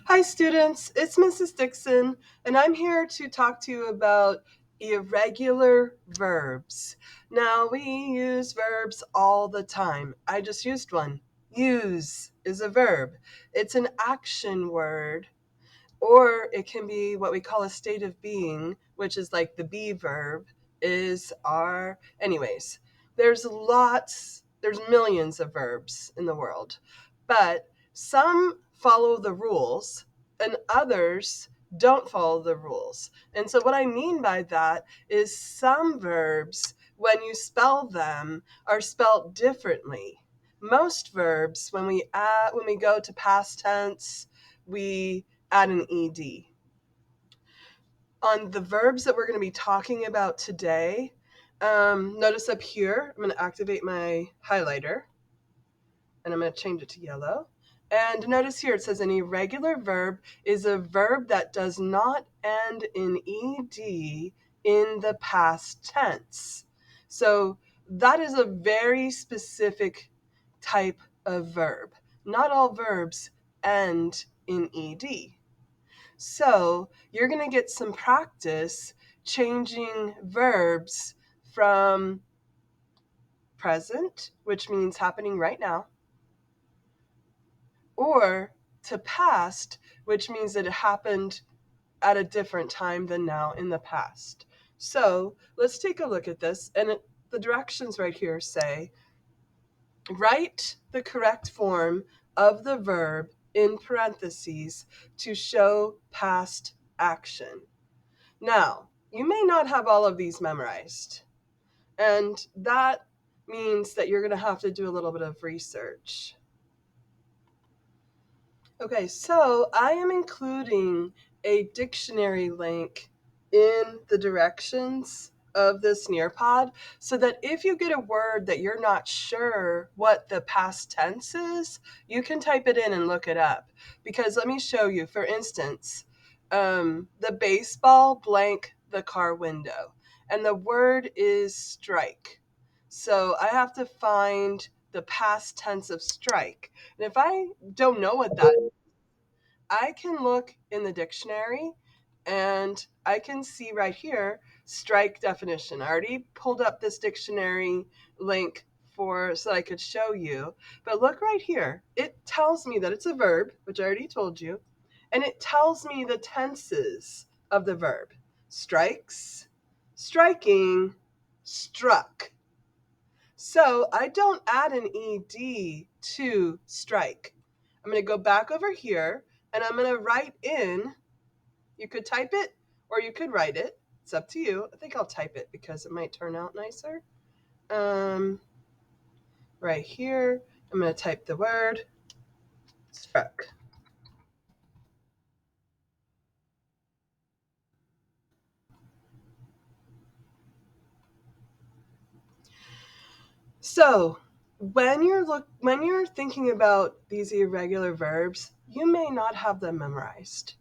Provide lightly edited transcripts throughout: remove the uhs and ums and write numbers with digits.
Hi students, it's Mrs. Dixon, and I'm here to talk to you about irregular verbs. Now, we use verbs all the time. I just used one. Use is a verb. It's an action word, or it can be what we call a state of being, which is like the be verb, is, are. Anyways, there's millions of verbs in the world, but some follow the rules and others don't follow the rules. And so what I mean by that is some verbs, when you spell them, are spelled differently. Most verbs, when we go to past tense, we add an ed. On the verbs that we're going to be talking about today, notice up here, I'm going to activate my highlighter and I'm going to change it to yellow. And notice here it says an irregular verb is a verb that does not end in ed in the past tense. So that is a very specific type of verb. Not all verbs end in ed. So you're going to get some practice changing verbs from present, which means happening right now, or to past, which means that it happened at a different time than now in the past. So let's take a look at this. And the directions right here say, write the correct form of the verb in parentheses to show past action. Now, you may not have all of these memorized, and that means that you're going to have to do a little bit of research. Okay, so I am including a dictionary link in the directions of this Nearpod so that if you get a word that you're not sure what the past tense is, you can type it in and look it up. Because let me show you, for instance, the baseball blank the car window, and the word is strike. So I have to find the past tense of strike. And if I don't know what that is, I can look in the dictionary and I can see right here strike definition. I already pulled up this dictionary link so that I could show you. But look right here. It tells me that it's a verb, which I already told you, and it tells me the tenses of the verb. Strikes, striking, struck. So I don't add an ed to strike. I'm going to go back over here and I'm going to write in. You could type it or you could write it. It's up to you. I think I'll type it because it might turn out nicer. Right here, I'm going to type the word struck. So when you're thinking about these irregular verbs, you may not have them memorized.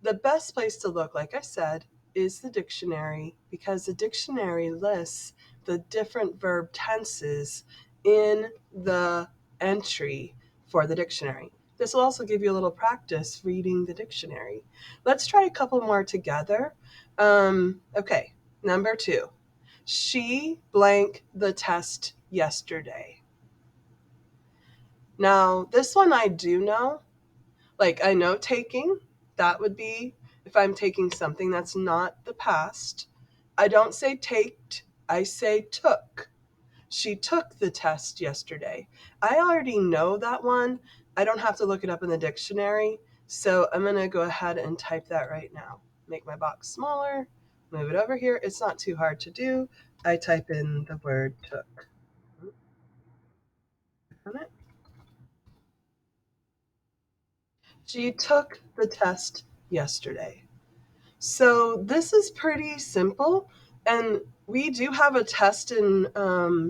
The best place to look, like I said, is the dictionary because the dictionary lists the different verb tenses in the entry for the dictionary. This will also give you a little practice reading the dictionary. Let's try a couple more together. Okay, number 2. She blanked the test yesterday. Now, this one I do know. Like, I know taking, that would be if I'm taking something that's not the past. I don't say taked, I say took. She took the test yesterday. I already know that one. I don't have to look it up in the dictionary. So I'm going to go ahead and type that right now. Make my box smaller, move it over here. It's not too hard to do. I type in the word took. She took the test yesterday. So this is pretty simple, and we do have a test in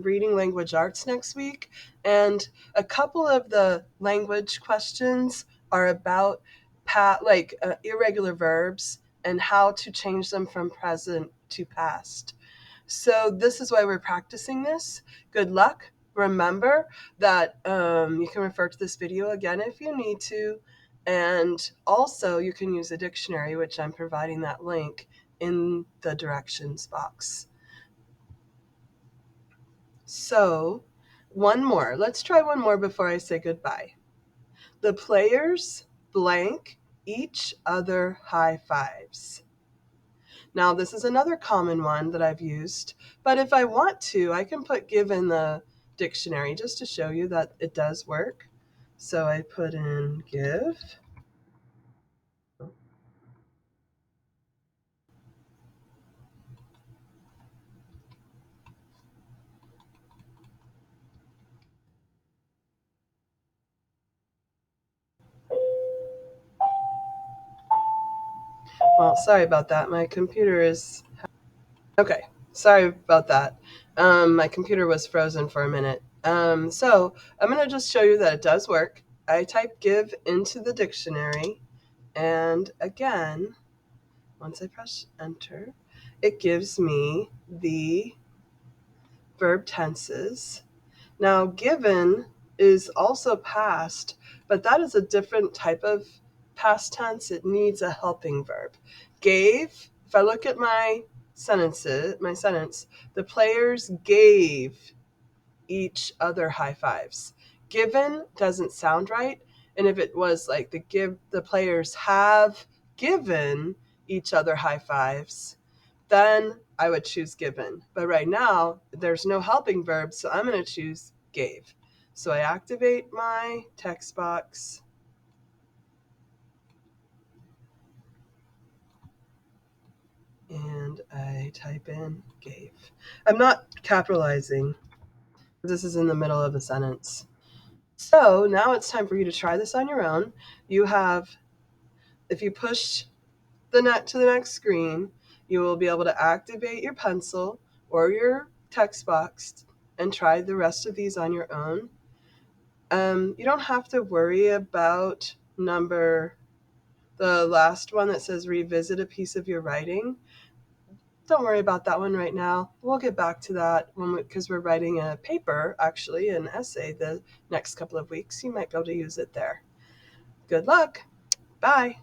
reading language arts next week, and a couple of the language questions are about irregular verbs and how to change them from present to past. So this is why we're practicing this. Good luck. Remember that you can refer to this video again if you need to, And also you can use a dictionary, which I'm providing that link in the directions box. So one more. Let's try one more before I say goodbye. The players blank each other high fives. Now, this is another common one that I've used, but if I want to, I can put give in the dictionary just to show you that it does work. So I put in give. Well, sorry about that. My computer is okay. Sorry about that. My computer was frozen for a minute. So I'm going to just show you that it does work. I type give into the dictionary, and again, once I press enter, it gives me the verb tenses. Now, given is also past, but that is a different type of past tense. It needs a helping verb. Gave, if I look at my sentence, the players gave each other high fives. Given doesn't sound right. And if it was like the players have given each other high fives, then I would choose given. But right now, there's no helping verb, so I'm going to choose gave. So I activate my text box and I type in gave. I'm not capitalizing. This is in the middle of a sentence. So now it's time for you to try this on your own. You have, if you push the net to the next screen, you will be able to activate your pencil or your text box and try the rest of these on your own. You don't have to worry about the last one that says revisit a piece of your writing. Don't worry about that one right now. We'll get back to that because we're writing a paper, actually, an essay the next couple of weeks. You might be able to use it there. Good luck. Bye.